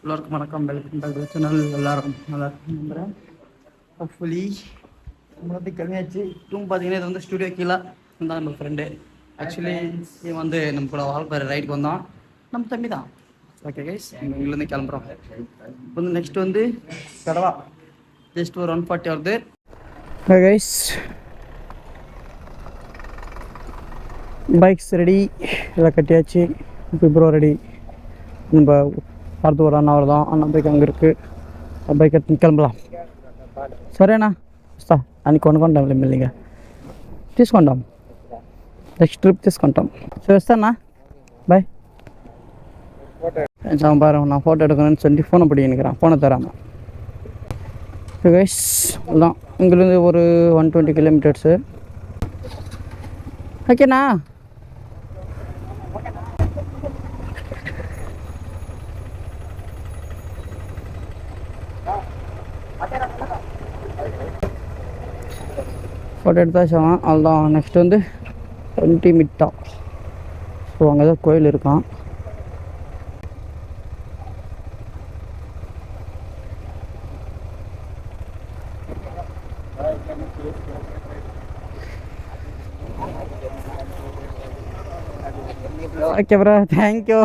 எல்லாருக்கும் வணக்கம். Welcome back to channel. எல்லாரும் நல்லா நம்புகிறேன். ஹோப்ஃபுல்லி உங்களுக்கு கம்மியாச்சு. டூம் பார்த்தீங்கன்னா இது வந்து ஸ்டுடியோ கீழே இருந்தால் நம்ம ஃப்ரெண்டு. ஆக்சுவலி இது வந்து நம்ம கூட வால்பாறை ரைடுக்கு வந்தோம். நம்ம தம்பி தான். ஓகே கைஸ், நம்ம இங்கேருந்து கிளம்புறோம். இப்போ வந்து நெக்ஸ்ட் வந்து கடவா ஜஸ்ட் ஒரு 140 வருது. கைஸ், பைக்ஸ் ரெடி, எல்லாம் கட்டியாச்சு. இப்போ ரெடி. நம்ம அடுத்து ஒரு அண்ணா தான். அண்ணா பைக் அங்கே இருக்குது. பைக் எடுத்து கிளம்பலாம். సరేనా వస్తా అని కొనుక్కుంటాం మెల్లిగా తీసుకుంటాం. నెక్స్ట్ ట్రిప్ తీసుకుంటాం. சரி வస్తాண்ணா, பாய். பாரு, நான் ஃபோட்டோ எடுக்கணும்னு சொல்லி ஃபோனை படி நினைக்கிறேன், ஃபோனை தராமல். கைஸ் அதுதான், இங்கேருந்து ஒரு 120 கிலோமீட்டர்ஸு. ஓகேண்ணா. ஃபோட்டோ எடுத்தாச்சும் அதுதான். நெக்ஸ்ட் வந்து 20 மிட்டா. ஸோ அங்கே தான் கோயில் இருக்கான். Okay bro, thank you.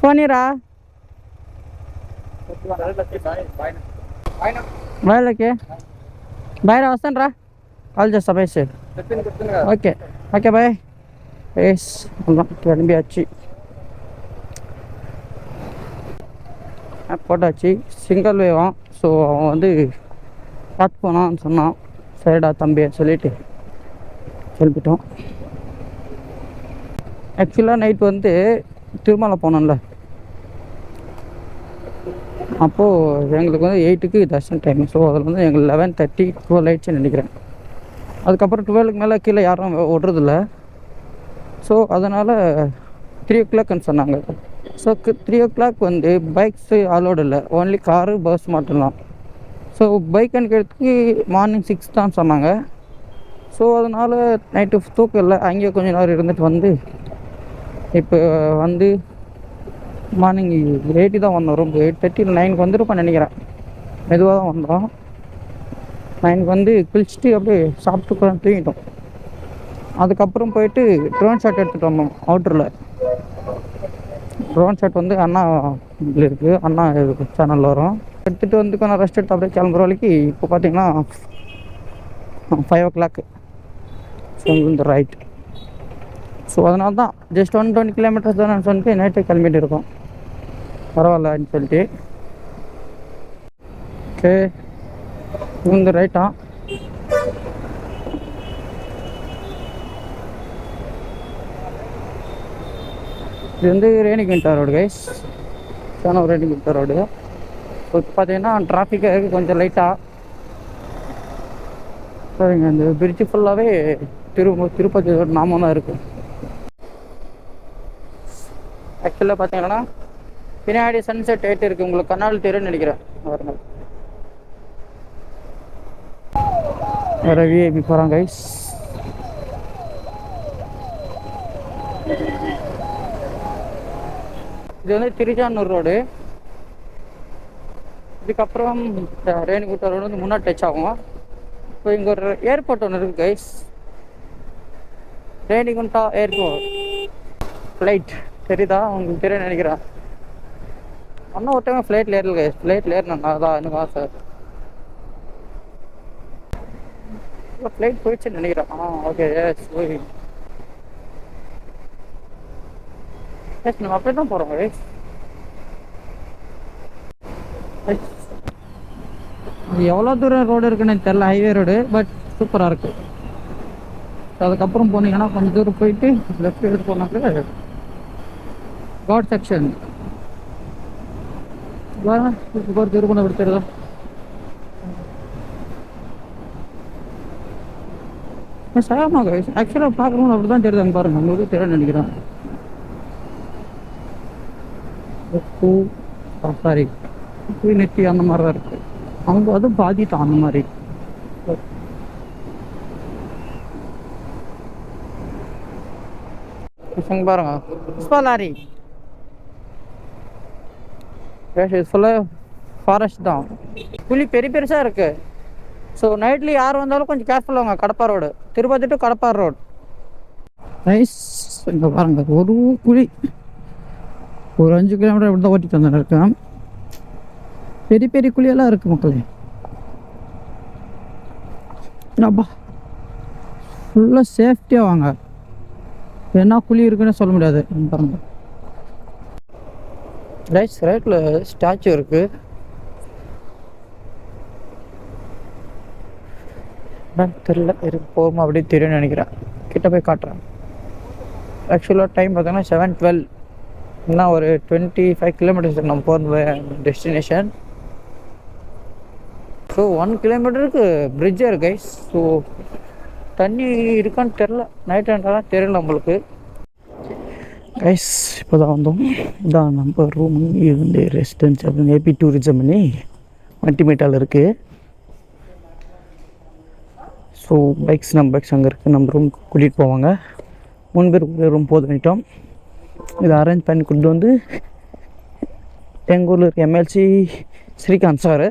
పోనీరా బాయ్లోకి బాయ్ రా, వస్తాను రా, కాల్ చేస్తా bye sir. Okay okay bye. Yes கிளம்பியாச்சு. போட்டாச்சு. சிங்கிள் வேவான். ஸோ அவன் வந்து பார்த்து போனான்னு சொன்னான். சரிடா தம்பியை சொல்லிவிட்டு கிளம்பிட்டோம். ஆக்சுவலாக நைட் வந்து திருமலை போனோம்ல, அப்போது எங்களுக்கு வந்து 8க்கு தர்ஷன் டைம். ஸோ அதில் வந்து எங்களுக்கு 11:30 12 ஆயிடுச்சுன்னு நினைக்கிறேன். அதுக்கப்புறம் 12க்கு மேலே கீழே யாரும் ஓடுறதில்ல. ஸோ அதனால் 3 o'clockன்னு சொன்னாங்க. ஸோ 3 o'clock வந்து பைக்ஸு அலோடு இல்லை, ஓன்லி காரு பஸ் மட்டும்தான். ஸோ பைக் அனுக்கிறதுக்கு மார்னிங் 6 தான் சொன்னாங்க. ஸோ அதனால் நைட்டு தூக்கம் இல்லை, அங்கேயே கொஞ்சம் நேரம் இருந்துட்டு வந்து இப்போ வந்து மார்னிங் 8 தான் வந்தோம். ரொம்ப 8:30 9க்கு வந்துருப்பேன் நினைக்கிறேன். மெதுவாக தான் வந்தோம். 9க்கு வந்து குளிச்சுட்டு அப்படியே சாப்பிட்டு கூட தூங்கிட்டோம். அதுக்கப்புறம் போயிட்டு ட்ரோன் ஷாட் எடுத்துகிட்டு வந்தோம். அவுட்டரில் ட்ரோன் ஷாட் வந்து அண்ணா இருக்குது, அண்ணா சேனலில் வரும். எடுத்துகிட்டு வந்து கொஞ்சம் ரெஸ்ட் எடுத்து அப்படியே கிளம்புற வரைக்கும் இப்போ பார்த்தீங்கன்னா 5 o'clock. ஸோ இந்த ரைட். ஸோ அதனால தான் ஜஸ்ட் 120 கிலோமீட்டர்ஸ் தானே சொல்லிட்டு நைட்டே கிளம்பிட்டு இருக்கோம். பரவாயில்லன்னு சொல்லிட்டு. ஓகே, இந்த ரைட்டா. இது வந்து ரேணிகுண்டா ரோடு கைஸ், ஒரு ரேணிகுண்டா ரோடு. இப்போ பார்த்தீங்கன்னா டிராஃபிக்காக இருக்குது கொஞ்சம் லைட்டாக. சரிங்க, இந்த பிரிட்ஜு ஃபுல்லாகவே திருப்பதி நாமம் தான் இருக்குது. ஆக்சுவலாக பார்த்தீங்கன்னா பின்னாடி சன்செட் ஆகிட்டு இருக்குது, உங்களுக்கு கண்ணால் தெரியும்னு நினைக்கிறேன். வேறு விஐபி போகிறாங்க கைஸ். இது வந்து திருச்சானூர் ரோடு. இதுக்கப்புறம் ரேணிகுண்டா ரோடு வந்து முன்னாடி டச் ஆகும். இப்போ இங்கே ஒரு ஏர்போர்ட் ஒன்று இருக்குது கைஸ், ரேணிகுண்டா ஏர்போர்ட். ஃப்ளைட் தெரியுதா உங்களுக்கு? தெரியும் நினைக்கிறேன். ஒன்றும் ஒரு டைம் ஃப்ளைட்டில் ஏறல கைஸ். ஃப்ளைட்டில் ஏறணும் தான் எனக்கு ஆசை. ஃப்ளைட் போயிடுச்சுன்னு நினைக்கிறேன். ஓகே எஸ் எஸ், நம்ம அப்படியே தான் போகிறோம் கைஸ். எவ்வளோ தூரம் ரோடு இருக்குன்னு தெரில, ஹைவே ரோடு, பட் சூப்பராக இருக்குது. அதுக்கப்புறம் போனீங்கன்னா கொஞ்சம் தூரம் போயிட்டு லெஃப்ட் எடுத்து போனாக்க காட் செக்ஷன். ஒரு திருப்பணம் எடுத்துருதா. சாயமா கைஸ், ஆக்சுவலாக பார்க்குறோம் அப்படி தான் தெரியுது. அங்கே பாருங்கள், உங்களுக்கு தெரியும் நினைக்கிறேன். சாரி, நெத்தி அந்த மாதிரி தான் இருக்குது. அவங்க அதுவும் பாதித்தான் அந்த மாதிரி. பாருங்க புஷ்பா லாரி. இது ஃபுல்லாக ஃபாரஸ்ட் தான். புலி பெரிய பெருசாக இருக்குது. ஸோ நைட்லி யார் வந்தாலும் கொஞ்சம் கேர்ஃபுல்லாக வாங்க. Kadapa road, Tirupati to Kadapa road. Nice. இங்கே பாருங்க, ஒரு புலி ஒரு 5 கிலோமீட்டர் இப்படி தான் ஓட்டிட்டு வந்துட்டு இருக்கேன். பெரிய பெரிய குழியெல்லாம் இருக்குது மக்களே. அப்பா ஃபுல்லாக சேஃப்டியாக வாங்க. என்ன குழி இருக்குன்னு சொல்ல முடியாது. பாருங்க ரைட்டில் ஸ்டாச்சு இருக்குது. தெரியல, இருக்கு போகுமா அப்படியே தெரியும்னு நினைக்கிறேன். கிட்ட போய் காட்டுறேன். ஆக்சுவலாக டைம் பார்த்தோன்னா 7:12. இன்னும் ஒரு 25 கிலோமீட்டர்ஸ் நம்ம போகிற டெஸ்டினேஷன். ஸோ 1 கிலோமீட்டருக்கு பிரிட்ஜாக இருக்கு கைஸ். ஸோ தண்ணி இருக்கான்னு தெரில, நைட் டைம்லாம் தெரியல நம்மளுக்கு கைஸ். இப்போ தான் வந்தோம். இதான் நம்ம ரூம். இருந்து ரெசிடென்ஸ் அப்படின்னு ஏபி டூரிசம் பண்ணி மல்டிமீட்டால் இருக்குது. ஸோ நம்ம பைக்ஸ் அங்கே இருக்குது. நம்ம ரூம் கூட்டிகிட்டு போவாங்க. 3 பேர் ரூம் போது பண்ணிட்டோம். இதை அரேஞ்ச் பண்ணி கொண்டு வந்து எங்கள் ஊரில் இருக்க MLC Srikanth sir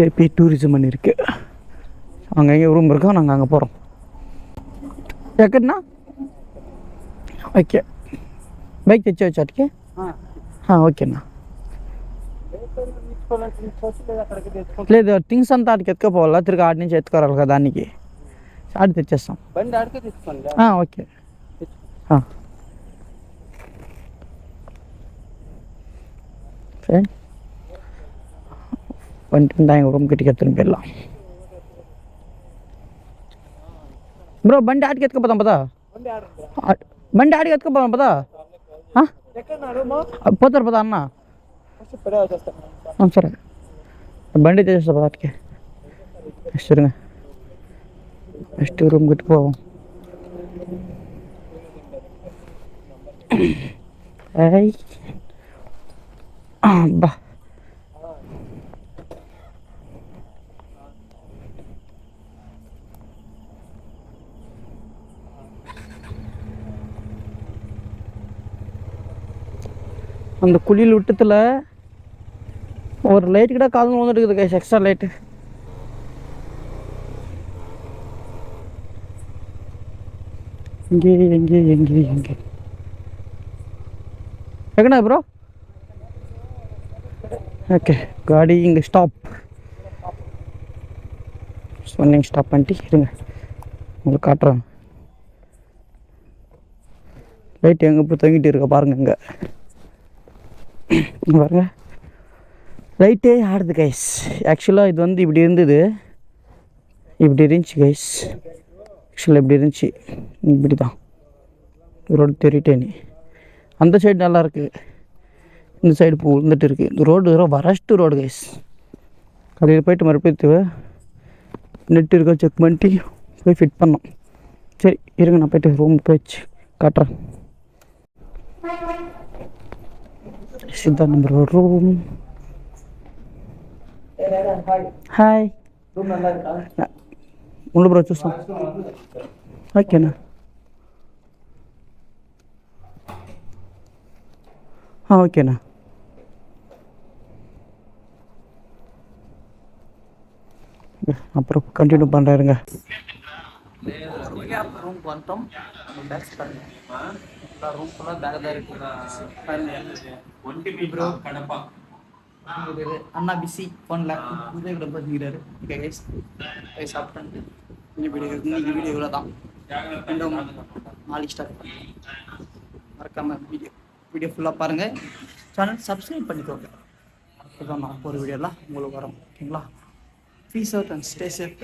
AP tourism பண்ணியிருக்கு. அங்கே எங்கே ரூம் இருக்கோம், நாங்கள் அங்கே போகிறோம். எக்கட்ண்ணா ஓகே. பைக் తెచ్చి వచ్చాటికి ఓకేనా. లేదు థింగ్స్ అంతా ఆడికి ఎత్తుకోపోవాలా, తిరిగి ఆడి నుంచి ఎత్తుకోరాలి కదా, దానికి ఆడి తెచ్చేస్తాం. ఓకే ఫ్రెండ్ வந்துட்டு எங்கள் ரூம் கிட்டே எடுத்துன்னு போயிடலாம். ப்ரோ బండి ఆడికి ఎత్తుకుపోతాం పదా, బండి ఆడికి ఎత్తుకుపోతాం పదా. పోతారు పదా అన్న. సరే బండి తెచ్చేస్తా పదా ఆడికి. నెక్స్ట్ இருங்க, నెక్స్ట్ రూమ్ கிட்ட போவோம். అబ్బా அந்த குழியில் விட்டத்தில் ஒரு லைட்டு கிட்ட காலம் வந்துட்டு இருக்குது கைஸ், எக்ஸ்ட்ரா லைட்டு. எங்கே எங்கே எங்கே எங்கே எங்கண்ணா ப்ரோ? ஓகே காடி இங்கே ஸ்டாப் சொன்னீங்க. ஸ்டாப் பண்ணிட்டு இருங்க, உங்களுக்கு காட்டுறேன். லைட் எங்கே போய் தங்கிட்டு இருக்க பாருங்க. இங்கே பாருங்க லைட்டே ஆடுது கைஸ். ஆக்சுவலாக இது வந்து இப்படி இருந்தது, இப்படி இருந்துச்சு கைஸ். ஆக்சுவலாக இப்படி இருந்துச்சு, இப்படி தான் ரோடு தெரிட்டேனே. அந்த சைடு நல்லாயிருக்கு, இந்த சைடு பூ விழுந்துட்டு இருக்குது. இந்த ரோடு வரஸ்ட்டு ரோடு கைஸ். கடையில் போய்ட்டு மறுபடியும் நெட் இருக்கா செக் பண்ணிட்டு போய் ஃபிட் பண்ணோம். சரி இருங்க, நான் போய்ட்டு ரூம் போயிடுச்சு காட்டுறேன். இதுதான் நம்பர் ரூம். హాయ్ ఉండు బ్రో చూస్తాం. ఓకేనా ஓகேண்ணா. அப்புறம் கண்டினியூ பண்ணுறாருங்க. ரூம் வந்துட்டோம். பேக்ஸ் பாருங்க, ரூம் ஃபுல்லாக பேக் தான் இருக்குது. ப்ரோ கடப்பா அண்ணா பிஸி ஃபோனில் இதே கூட பார்த்துக்கிறாரு. ஓகே கைஸ், சாப்பிட்டு இன்னைக்கு வீடியோ இவ்வளோ தான். இன்னும் நாளைக்கு ஸ்டார்ட் பண்ணி மறக்காமல் வீடியோ ஃபுல்லாக பாருங்கள். சேனல் சப்ஸ்கிரைப் பண்ணிக்கோங்க. அதுதான் நான் ஒரு வீடியோலாம் உங்களுக்கு வரும். ஓகேங்களா? Peace out and stay safe.